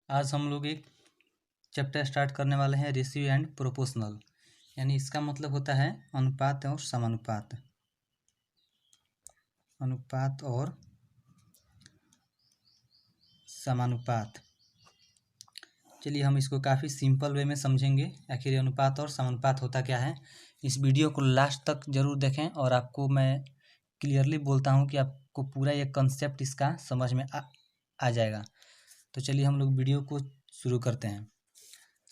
आज हम लोग एक चैप्टर स्टार्ट करने वाले हैं, रेशियो एंड प्रोपोर्शनल। यानी इसका मतलब होता है अनुपात और समानुपात। अनुपात और समानुपात। चलिए हम इसको काफ़ी सिंपल वे में समझेंगे, आखिर ये अनुपात और समानुपात होता क्या है। इस वीडियो को लास्ट तक ज़रूर देखें और आपको मैं क्लियरली बोलता हूँ कि आपको पूरा ये कंसेप्ट इसका समझ में आ जाएगा। तो चलिए हम लोग वीडियो को शुरू करते हैं।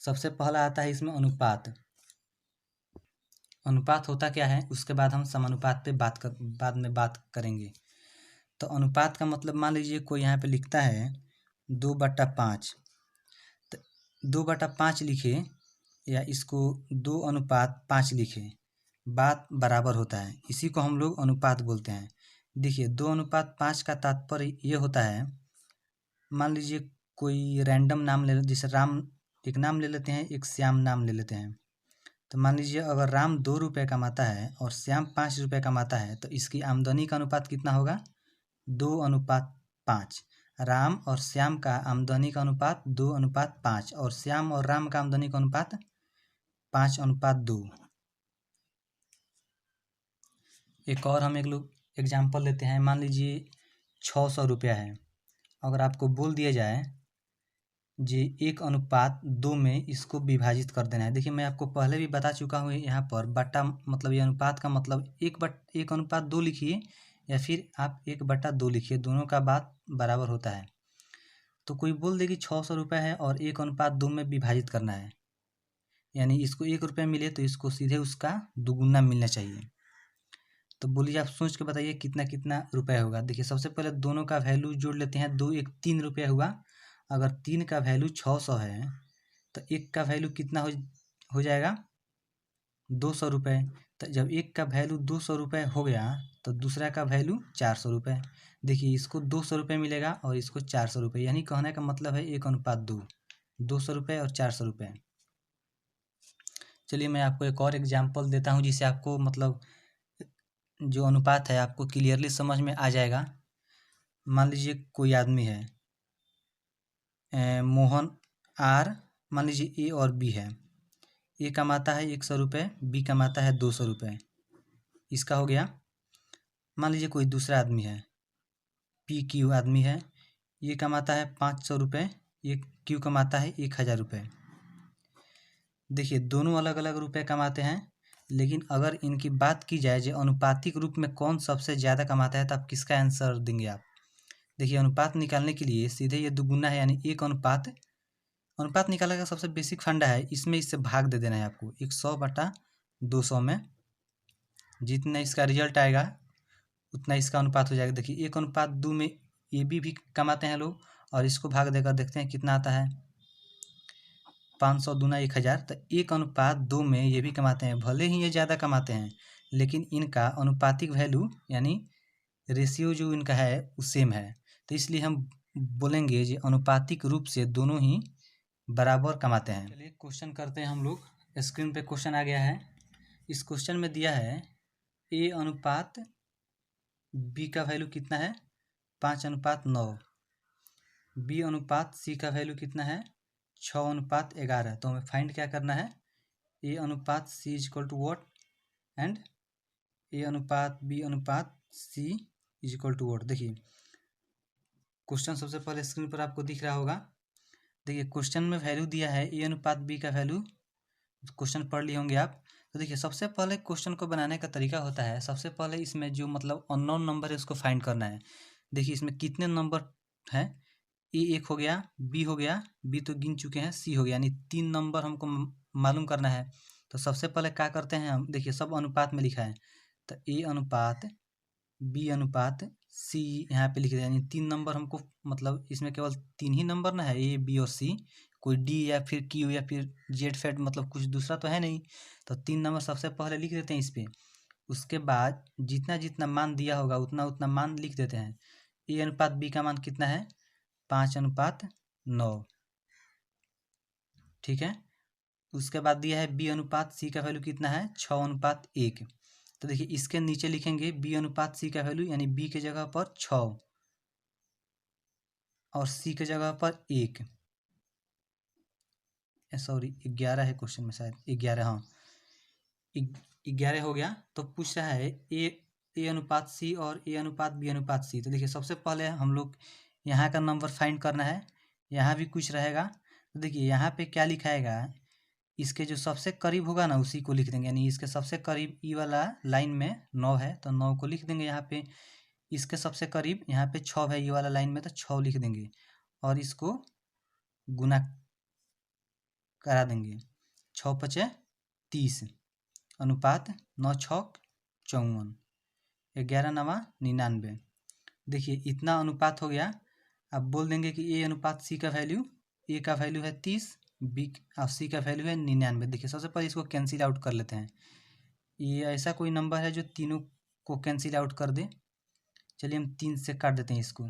सबसे पहला आता है इसमें अनुपात। अनुपात होता क्या है, उसके बाद हम समानुपात पे बाद में बात करेंगे। तो अनुपात का मतलब मान लीजिए कोई यहाँ पे लिखता है 2/5, तो 2/5 लिखे या इसको 2:5 लिखे, बात बराबर होता है। इसी को हम लोग अनुपात बोलते हैं। देखिए 2:5 का तात्पर्य ये होता है, मान लीजिए कोई रैंडम नाम ले, जैसे राम एक नाम ले लेते हैं, एक श्याम नाम ले लेते हैं। तो मान लीजिए अगर राम 2 रुपये कमाता है और श्याम 5 रुपये कमाता है, तो इसकी आमदनी का अनुपात कितना होगा? 2:5। राम और श्याम का आमदनी का अनुपात 2:5 और श्याम और राम का आमदनी का अनुपात 5:2। एक और हम एक लोग एग्जाम्पल लेते हैं। मान लीजिए 600 रुपया है। अगर आपको बोल दिया जाए जी 1:2 में इसको विभाजित कर देना है। देखिए मैं आपको पहले भी बता चुका हूँ, यहाँ पर बटा मतलब ये अनुपात का मतलब 1:2 लिखिए या फिर आप 1/2 लिखिए, दोनों का बात बराबर होता है। तो कोई बोल दे कि 600 रुपये है और 1:2 में विभाजित करना है, यानी इसको 1 रुपये मिले तो इसको सीधे उसका दुगुना मिलना चाहिए। तो बोलिए आप सोच के बताइए कितना कितना रुपये होगा। देखिए सबसे पहले दोनों का वैल्यू जोड़ लेते हैं। 2 1 3 रुपये हुआ। अगर 3 का वैल्यू 600 है तो 1 का वैल्यू कितना हो जाएगा? 200 रुपये। तो जब 1 का वैल्यू 200 रुपये हो गया तो दूसरा का वैल्यू 400 रुपये। देखिए इसको 200 रुपये मिलेगा और इसको 400 रुपये, यानी कहने का मतलब है 1:2, 200 रुपये और 400 रुपये। चलिए मैं आपको एक और एग्जाम्पल देता हूँ जिससे आपको मतलब जो अनुपात है आपको क्लियरली समझ में आ जाएगा। मान लीजिए कोई आदमी है, मोहन आर, मान लीजिए ए और बी है। ए कमाता है 100 रुपये, बी कमाता है 200 रुपये। इसका हो गया। मान लीजिए कोई दूसरा आदमी है, पी क्यू आदमी है, ये कमाता है 500 रुपये, ये क्यू कमाता है 1000 रुपये। देखिए दोनों अलग अलग रुपये कमाते हैं, लेकिन अगर इनकी बात की जाए जो अनुपातिक रूप में कौन सबसे ज़्यादा कमाता है, तो आप किसका आंसर देंगे आप? देखिए अनुपात निकालने के लिए सीधे ये दुगुना है, यानी 1:अनुपात निकालने का सबसे बेसिक फंडा है, इसमें इससे भाग दे देना है आपको 100/200 में। जितना इसका रिजल्ट आएगा उतना इसका अनुपात हो जाएगा। देखिए 1:2 में ये भी कमाते हैं लोग, और इसको भाग देकर देखते हैं कितना आता है। 500 दूना 1000। तो 1:2 में ये भी कमाते हैं, भले ही ये ज़्यादा कमाते हैं लेकिन इनका अनुपातिक वैल्यू यानी रेशियो जो इनका है वो सेम है। तो इसलिए हम बोलेंगे जो अनुपातिक रूप से दोनों ही बराबर कमाते हैं। चलिए क्वेश्चन करते हैं हम लोग। स्क्रीन पे क्वेश्चन आ गया है। इस क्वेश्चन में दिया है ए अनुपात बी का वैल्यू कितना है? 5:9। बी अनुपात सी का वैल्यू कितना है? 6:11। तो हमें फाइंड क्या करना है? ए अनुपात C is equal to what and A अनुपात बी अनुपात C is equal to what. देखिए क्वेश्चन सबसे पहले स्क्रीन पर आपको दिख रहा होगा। देखिए क्वेश्चन में वैल्यू दिया है ए अनुपात बी का वैल्यू, क्वेश्चन पढ़ लिए होंगे आप। तो देखिए सबसे पहले क्वेश्चन को बनाने का तरीका होता है, सबसे पहले इसमें जो मतलब अननोन नंबर है उसको फाइंड करना है। देखिए इसमें कितने नंबर हैं? ए 1 हो गया, बी हो गया, बी तो गिन चुके हैं, सी हो गया, यानी 3 नंबर हमको मालूम करना है। तो सबसे पहले क्या करते हैं हम? देखिए सब अनुपात में लिखा है, तो ए अनुपात बी अनुपात सी यहाँ पे लिख दिया, यानी 3 नंबर हमको मतलब इसमें केवल 3 ही नंबर ना है, ए बी और सी, कोई डी या फिर क्यू या फिर जेड फैट मतलब कुछ दूसरा तो है नहीं। तो 3 नंबर सबसे पहले लिख देते हैं इस पर। उसके बाद जितना जितना मान दिया होगा उतना उतना मान लिख देते हैं। ए अनुपात बी का मान कितना है? 5:9। ठीक है। उसके बाद दिया है बी अनुपात सी का वैल्यू कितना है? 6:1। तो देखिए इसके नीचे लिखेंगे बी अनुपात सी का वैल्यू, यानी बी के जगह पर 6 और सी के जगह पर 1। सॉरी 11 है क्वेश्चन में, शायद 11, हाँ 11 हो गया। तो पूछ रहा है ए अनुपात सी और ए अनुपात बी अनुपात सी। तो देखिए सबसे पहले हम लोग यहाँ का नंबर फाइंड करना है, यहाँ भी कुछ रहेगा। तो देखिए यहाँ पे क्या लिखाएगा, इसके जो सबसे करीब होगा ना उसी को लिख देंगे, यानी इसके सबसे करीब ई वाला लाइन में 9 है तो 9 को लिख देंगे यहाँ पे। इसके सबसे करीब यहाँ पे 6 है ई वाला लाइन में तो 6 लिख देंगे और इसको गुना करा देंगे। 6 पचे 30 अनुपात 9 छक 54, 11 नवा 99। देखिए इतना अनुपात हो गया। अब बोल देंगे कि ए अनुपात सी का वैल्यू, ए का वैल्यू है 30, बी और सी का वैल्यू है 99। देखिए सबसे पहले इसको कैंसिल आउट कर लेते हैं। ये ऐसा कोई नंबर है जो तीनों को कैंसिल आउट कर दे। चलिए हम 3 से काट देते हैं इसको।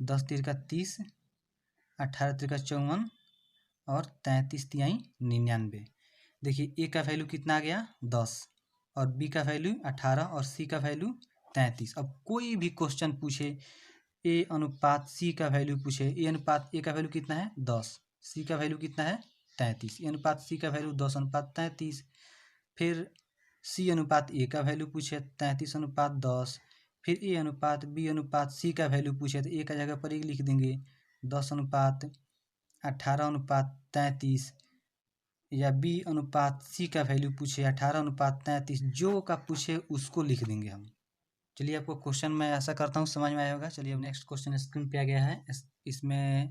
10 तिरका 30, 18 तिरका 54 और 33 तिहाई 99। देखिए ए का वैल्यू कितना आ गया 10 और बी का वैल्यू 18 और सी का वैल्यू 33। अब कोई भी क्वेश्चन पूछे ए अनुपात सी का वैल्यू पूछे, ए अनुपात ए का वैल्यू कितना है 10, सी का वैल्यू कितना है 33, ए अनुपात सी का वैल्यू 10 अनुपात 33। फिर सी अनुपात ए का वैल्यू पूछे 33 अनुपात 10। फिर ए अनुपात बी अनुपात सी का वैल्यू पूछे तो ए का जगह पर 1 लिख देंगे, 10 अनुपात 18 अनुपात 33। या बी अनुपात सी का वैल्यू पूछे 18 अनुपात 33, जो का पूछे उसको लिख देंगे हम। चलिए आपको क्वेश्चन मैं ऐसा करता हूँ समझ में आया होगा। चलिए अब नेक्स्ट क्वेश्चन स्क्रीन पे आ गया है। इसमें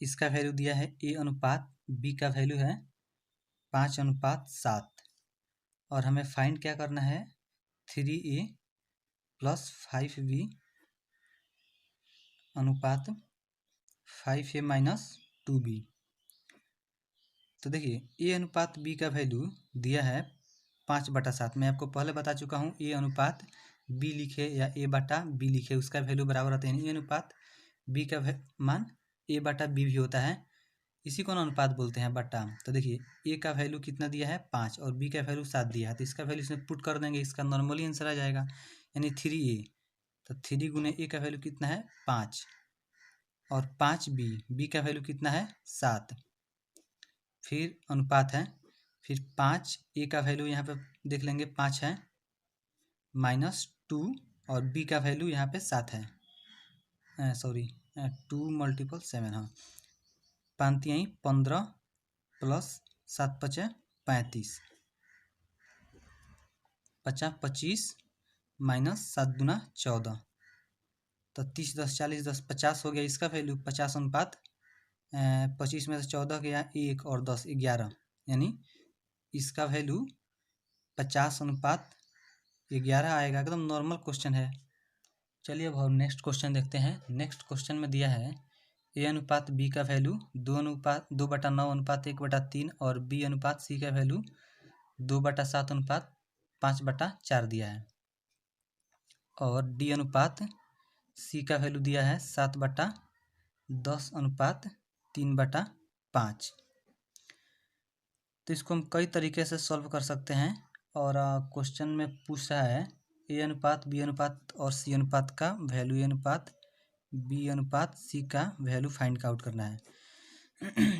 इसका वैल्यू दिया है ए अनुपात बी का वैल्यू है 5 अनुपात 7 और हमें फाइंड क्या करना है 3a प्लस 5b अनुपात 5a माइनस 2b। तो देखिए ए अनुपात बी का वैल्यू दिया है 5/7। मैं आपको पहले बता चुका हूँ ए अनुपात बी लिखे या ए बटा बी लिखे उसका वैल्यू बराबर आता है। ए अनुपात बी का मान ए बटा बी भी होता है, इसी को अनुपात बोलते हैं बटा। तो देखिए ए का वैल्यू कितना दिया है 5 और बी का वैल्यू 7 दिया है, तो इसका वैल्यू इसमें पुट कर देंगे, इसका नॉर्मली आंसर आ जाएगा यानी 3a। तो 3 गुने ए का वैल्यू कितना है 5 और 5b, बी का वैल्यू कितना है 7। फिर अनुपात है, फिर 5 ए का वैल्यू यहाँ पे देख लेंगे 5 है माइनस 2 और बी का वैल्यू यहाँ पे 7 है, सॉरी 2 × 7, हाँ 5 तिहाई 15 प्लस 7 पचे 35, 50 25 माइनस 7 दूना 14। तो 30 10 40 10 50 हो गया इसका वैल्यू 50 अनुपात 25 में से 14 गया 1 और 10 11, यानी इसका वैल्यू 50 अनुपात 11 आएगा। एकदम नॉर्मल क्वेश्चन है। चलिए अब हम नेक्स्ट क्वेश्चन देखते हैं। नेक्स्ट क्वेश्चन में दिया है ए अनुपात बी का वैल्यू 2/9 अनुपात 1/3 और बी अनुपात सी का वैल्यू 2/7 अनुपात 5/4 दिया है और डी अनुपात सी का वैल्यू दिया है 7/10 अनुपात 3/5। तो इसको हम कई तरीके से सॉल्व कर सकते हैं और क्वेश्चन में पूछ रहा है ए अनुपात बी अनुपात और सी अनुपात का वैल्यू, ए अनुपात बी अनुपात सी का वैल्यू फाइंड आउट करना है।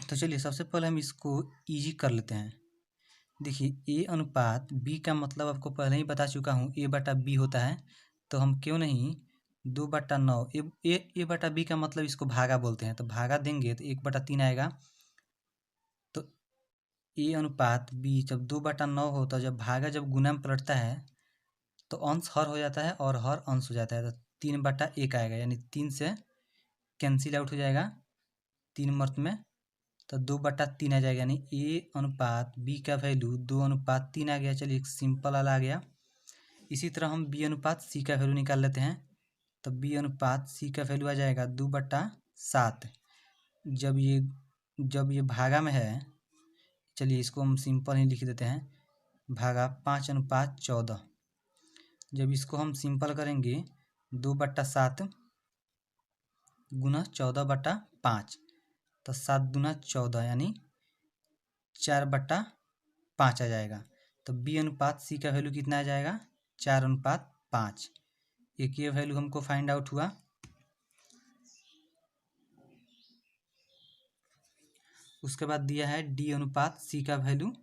तो चलिए सबसे पहले हम इसको इजी कर लेते हैं। देखिए ए अनुपात बी का मतलब आपको पहले ही बता चुका हूँ ए बटा बी होता है, तो हम क्यों नहीं 2/9 ए बटा बी का मतलब इसको भागा बोलते हैं, तो भागा देंगे तो 1/3 आएगा। तो ए अनुपात बी जब 2/9 होता है, जब भागा जब गुना में पलटता है तो अंश हर हो जाता है और हर अंश हो जाता है, तो 3/1 आएगा, यानी 3 से कैंसिल आउट हो जाएगा 3 मर्त में, तो 2/3 आ जाएगा, यानी ए अनुपात बी का वैल्यू 2/3 आ गया। चलिए एक सिंपल वाला आ गया। इसी तरह हम बी अनुपात सी का वैल्यू निकाल लेते हैं। तो बी अनुपात सी का वैल्यू आ जाएगा 2/7। जब ये भागा में है, चलिए इसको हम सिंपल ही लिख देते हैं, भागा 5/14। जब इसको हम सिंपल करेंगे 2/7 गुना 14/5, तो 7 दूना 14 यानी 4/5 आ जाएगा। तो बी अनुपात सी का वैल्यू कितना आ जाएगा 4/5। एक ये वैल्यू हमको फाइंड आउट हुआ। उसके बाद दिया है डी अनुपात सी का वैल्यू।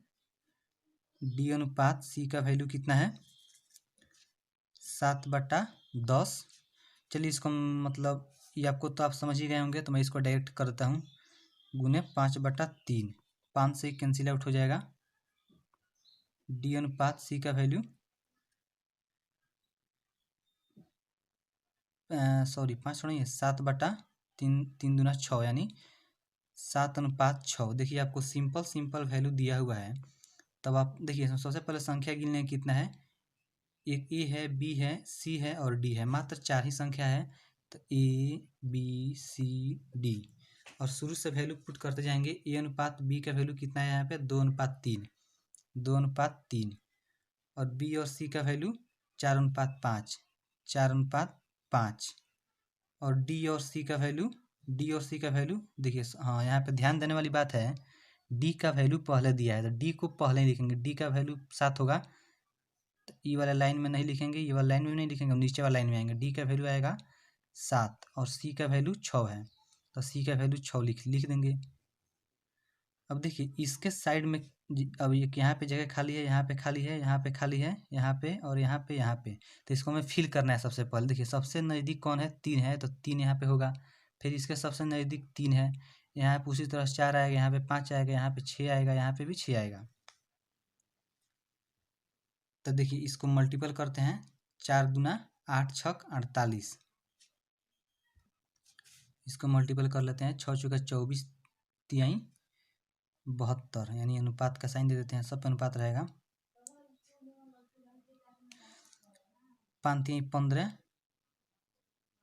डी अनुपात सी का वैल्यू कितना है 7/10। चलिए इसको मतलब ये आपको तो आप समझ ही गए होंगे, तो मैं इसको डायरेक्ट करता हूँ गुने 5/3। 5 से कैंसिल आउट हो जाएगा। डी अनुपात सी का वैल्यू सॉरी 5 नहीं है 7/3, 3 दूना 6 यानी 7/6। देखिए आपको सिंपल वैल्यू दिया हुआ है। तब आप देखिए सबसे पहले संख्या गिन लें कितना है। एक ए है, बी है, सी है और डी है। मात्र 4 ही संख्या है, तो ए बी सी डी और शुरू से वैल्यू पुट करते जाएंगे। ए अनुपात बी का वैल्यू कितना है यहाँ पे 2/3, 2/3 और बी और सी का वैल्यू 4/5, 4/5 और डी और सी का वैल्यू देखिए हाँ यहाँ पे ध्यान देने वाली बात है, डी का वैल्यू पहले दिया है तो डी को पहले लिखेंगे। डी का वैल्यू 7 होगा तो ई वाला लाइन में नहीं लिखेंगे, ये वाला लाइन में नहीं लिखेंगे, नीचे वाला लाइन में आएंगे। डी का वैल्यू आएगा 7 और सी का वैल्यू 6 है तो सी का वैल्यू 6 लिख देंगे। अब देखिए इसके साइड में अब ये यहाँ पे जगह खाली है, यहाँ पे खाली है, यहाँ पे खाली है, यहाँ पे और यहाँ पे तो इसको हमें फिल करना है। सबसे पहले देखिए सबसे नज़दीक कौन है 3 है तो 3 यहाँ पे होगा। फिर इसके सबसे नज़दीक 3 है, यहाँ पे उसी तरह 4 आएगा, यहाँ पे 5 आएगा, यहाँ पे 6 आएगा, यहाँ पे भी 6 आएगा। तो देखिए इसको मल्टीपल करते हैं 4 दूना 8 छक 48। इसको मल्टीपल कर लेते हैं 6 चौका 24 तिहाई 72 यानी अनुपात का साइन दे देते हैं, सब अनुपात रहेगा। 5 तिहाई 15,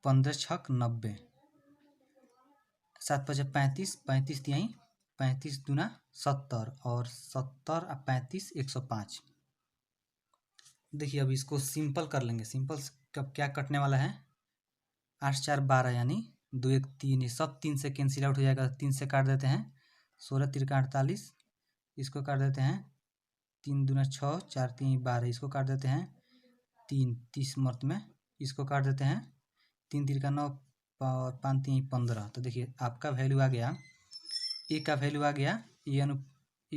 15 छक 90, 7 5 35, 35 तिहाई 35 दूना 70 और 70 और 35 105। देखिए अब इसको सिंपल कर लेंगे। सिंपल कब क्या कटने वाला है 8 4 12 यानी 2 1 3, ये सब 3 से कैंसिल आउट हो जाएगा। 3 से काट देते हैं 16 3 48, इसको काट देते हैं 3 दूना 6, 4 3 12, इसको काट देते हैं 3 30 मर्त में, इसको काट देते हैं 3 3 का 9 और 5 3 15। तो देखिए आपका वैल्यू आ गया, ए का वैल्यू आ गया ए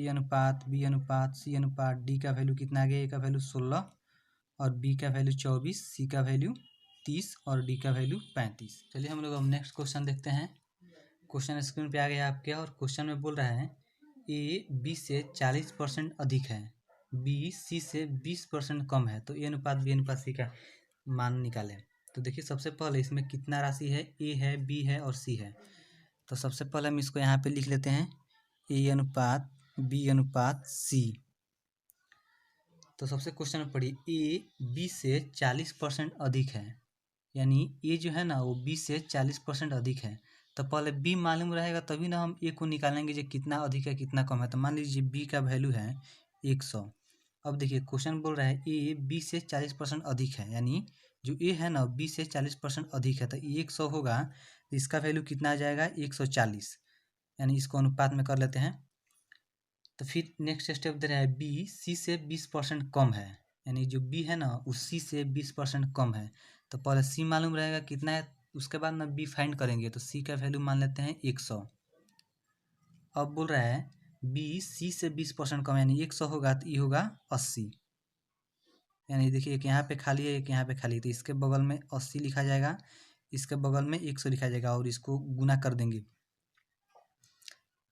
अनुपात बी अनुपात सी अनुपात डी का वैल्यू कितना आ गया। ए का वैल्यू 16 और बी का वैल्यू 24, सी का वैल्यू 30 और डी का वैल्यू 35। चलिए हम लोग अब नेक्स्ट क्वेश्चन देखते हैं। क्वेश्चन स्क्रीन पे आ गया आपके और क्वेश्चन में बोल रहा है ए बी से 40% अधिक है, बी सी से 20% कम है, तो ए अनुपात बी अनुपात सी का मान निकालें। तो देखिए सबसे पहले इसमें कितना राशि है, ए है, बी है और सी है। तो सबसे पहले हम इसको यहाँ पे लिख लेते हैं ए अनुपात बी अनुपात सी। तो सबसे क्वेश्चन में पढ़ी ए बी से 40% अधिक है, यानी ए जो है ना वो बी से 40% अधिक है। तो पहले बी मालूम रहेगा तभी ना हम ए को निकालेंगे जो कितना अधिक है कितना कम है। तो मान लीजिए बी का वैल्यू है 100। अब देखिए क्वेश्चन बोल रहा है ए बी से 40% अधिक है, यानी जो ए है ना बी से 40% अधिक है तो 100 होगा तो इसका वैल्यू कितना आ जाएगा 140, यानी इसको अनुपात में कर लेते हैं। तो फिर नेक्स्ट स्टेप दे रहा है बी सी से 20% कम है, यानी जो बी है ना वो सी से 20% कम है। तो पहले सी मालूम रहेगा कितना है, उसके बाद ना बी फाइंड करेंगे। तो सी का वैल्यू मान लेते हैं 100। अब बोल रहा है बी सी से 20% कम, यानी 100 होगा तो ये होगा 80। यानी देखिए एक यहाँ पे खाली है एक यहाँ पे खाली है, तो इसके बगल में 80 लिखा जाएगा, इसके बगल में 100 लिखा जाएगा और इसको गुना कर देंगे।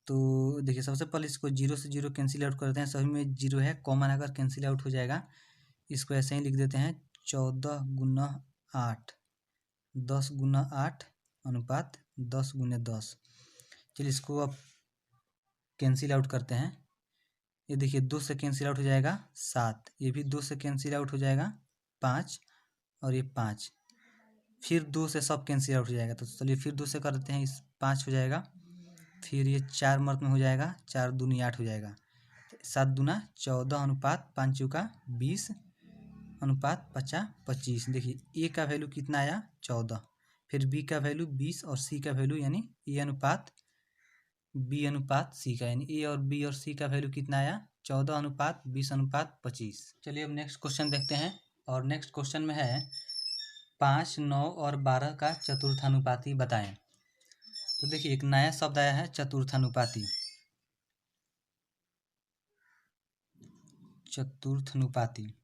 तो देखिए सबसे पहले इसको 0 से 0 कैंसिल आउट करते हैं, सभी में 0 है, कॉमन अगर कैंसिल आउट हो जाएगा। इसको ऐसे ही लिख देते हैं 14 गुना 8, 10 गुना 8 अनुपात 10 गुने 10। चलिए इसको अब कैंसिल आउट करते हैं। ये देखिए 2 से कैंसिल आउट हो जाएगा 7, ये भी 2 से कैंसिल आउट हो जाएगा 5 और ये 5, फिर 2 से सब कैंसिल आउट हो जाएगा। तो चलिए फिर 2 से कर देते हैं, इस 5 हो जाएगा, फिर ये 4 मर्त में हो जाएगा, 4 दूनी 8 हो जाएगा, 7 दूना 14 अनुपात 5 चौका 20 अनुपात 50 25। देखिए ए का वैल्यू कितना आया 14, फिर बी का वैल्यू 20 और सी का वैल्यू यानी ए अनुपात बी अनुपात सी का, यानी ए और बी और सी का वैल्यू कितना आया 14 अनुपात 20 अनुपात 25। चलिए अब नेक्स्ट क्वेश्चन देखते हैं और नेक्स्ट क्वेश्चन में है 5 9 और 12 का चतुर्थानुपाती बताएं। तो देखिए एक नया शब्द आया है चतुर्थानुपाती। चतुर्थानुपाती।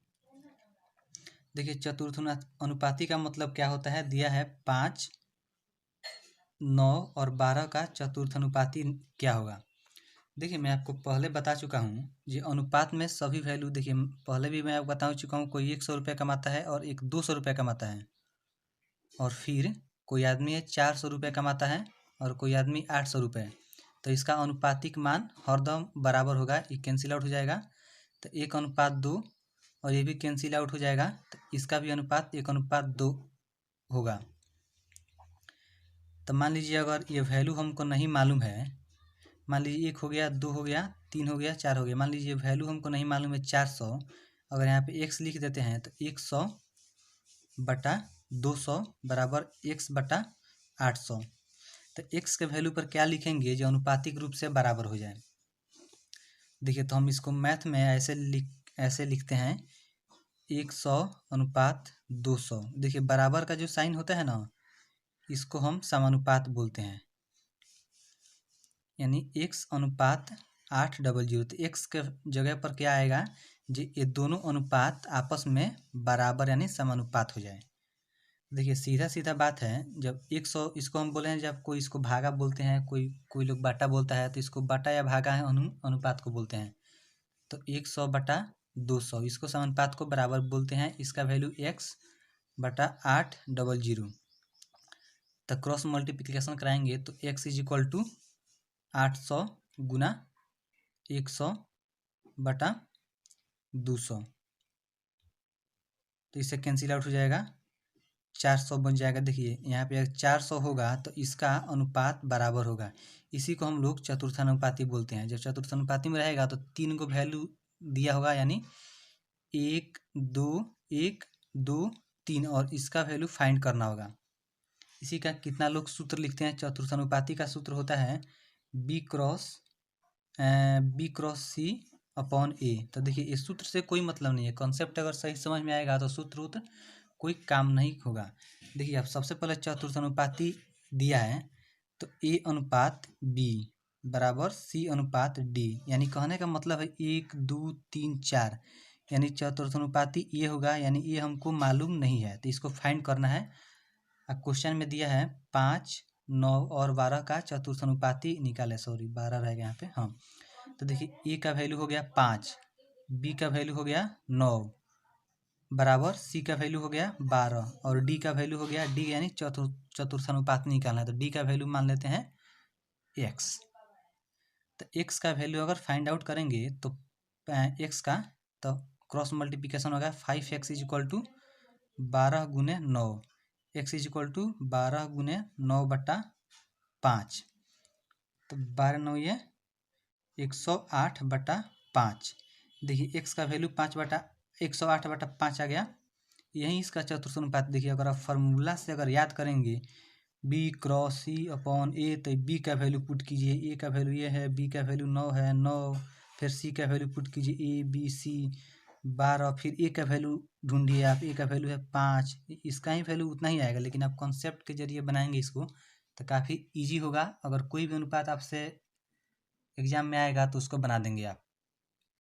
देखिए चतुर्थानुपाती का मतलब क्या होता है, दिया है 5, 9 और 12 का चतुर्थानुपाती क्या होगा। देखिए मैं आपको पहले बता चुका हूँ, ये अनुपात में सभी वैल्यू, देखिए पहले भी मैं आपको बता चुका हूँ, कोई 100 रुपये कमाता है और एक 200 रुपये कमाता है, और फिर कोई आदमी है 400 रुपये कमाता है और कोई आदमी 800 रुपये। तो इसका अनुपातिक मान हरदम बराबर होगा, ये कैंसिल आउट हो जाएगा, तो 1:2 और ये भी कैंसिल आउट हो जाएगा, तो इसका भी अनुपात 1:2 होगा। तो मान लीजिए अगर ये वैल्यू हमको नहीं मालूम है, मान लीजिए 1 हो गया, 2 हो गया, 3 हो गया, 4 हो गया, मान लीजिए वैल्यू हमको नहीं मालूम है 400, अगर यहाँ पे x लिख देते हैं तो 100/200 बराबर x/800। तो x के वैल्यू पर क्या लिखेंगे जो अनुपातिक रूप से बराबर हो जाए। देखिए तो हम इसको मैथ में ऐसे लिखते हैं 100/200। देखिए बराबर का जो साइन होता है ना, इसको हम समानुपात बोलते हैं, यानी x/800। तो x के जगह पर क्या आएगा जी, ये दोनों अनुपात आपस में बराबर यानी समानुपात हो जाए। देखिए सीधा सीधा बात है, जब 100 इसको हम बोले हैं, जब कोई इसको भागा बोलते हैं, कोई लोग बाटा बोलता है, तो इसको बाटा या भागा है अनुपात को बोलते हैं। तो 100/200 इसको समानुपात को बराबर बोलते हैं, इसका वैल्यू x/800। तो क्रॉस मल्टीप्लिकेशन कराएंगे तो x = 800 गुना 100/200, तो इससे कैंसिल आउट हो जाएगा, 400 बन जाएगा। देखिए यहाँ पे 400 होगा तो इसका अनुपात बराबर होगा, इसी को हम लोग चतुर्थानुपाती बोलते हैं। जब चतुर्थानुपाती में रहेगा तो 3 को वैल्यू दिया होगा, यानी 1 2 1 2 3, और इसका वैल्यू फाइंड करना होगा। इसी का कितना लोग सूत्र लिखते हैं, चतुर्थानुपाती का सूत्र होता है B क्रॉस C/A। तो देखिए इस सूत्र से कोई मतलब नहीं है, कॉन्सेप्ट अगर सही समझ में आएगा तो सूत्र कोई काम नहीं होगा। देखिए अब सबसे पहले चतुर्थानुपाती दिया है, तो A/B बराबर C/D, यानी कहने का मतलब है 1 2 3 4, यानी चतुर्थानुपाती ये होगा, यानी ये हमको मालूम नहीं है, तो इसको फाइंड करना है। अब क्वेश्चन में दिया है 5, 9 और 12 का चतुर्थानुपाती निकाले, सॉरी 12 रहेगा यहाँ पे, हाँ। तो देखिए ए का वैल्यू हो गया 5, बी का वैल्यू हो गया 9 बराबर सी का वैल्यू हो गया 12 और डी का वैल्यू हो गया, डी यानी चतुर्थानुपात निकालना है, तो डी का वैल्यू मान लेते हैं x। तो x का वैल्यू अगर फाइंड आउट करेंगे तो x का, तो क्रॉस मल्टीप्लिकेशन होगा 5x = 12 गुने 9, x = 12 गुने 9/5, तो 12 9 ये 108/5। देखिए x का वैल्यू 108/5 आ गया, यही इसका चतुर्थानुपात। देखिए अगर आप फार्मूला से अगर याद करेंगे B क्रॉस C/A, तो B का वैल्यू पुट कीजिए, A का वैल्यू ये है, B का वैल्यू 9 है 9, फिर C का वैल्यू पुट कीजिए A B C 12, फिर A का वैल्यू ढूंढिए आप, A का वैल्यू है 5, इसका ही वैल्यू उतना ही आएगा, लेकिन आप कॉन्सेप्ट के जरिए बनाएंगे इसको तो काफ़ी ईजी होगा। अगर कोई भी अनुपात आपसे एग्जाम में आएगा तो उसको बना देंगे आप।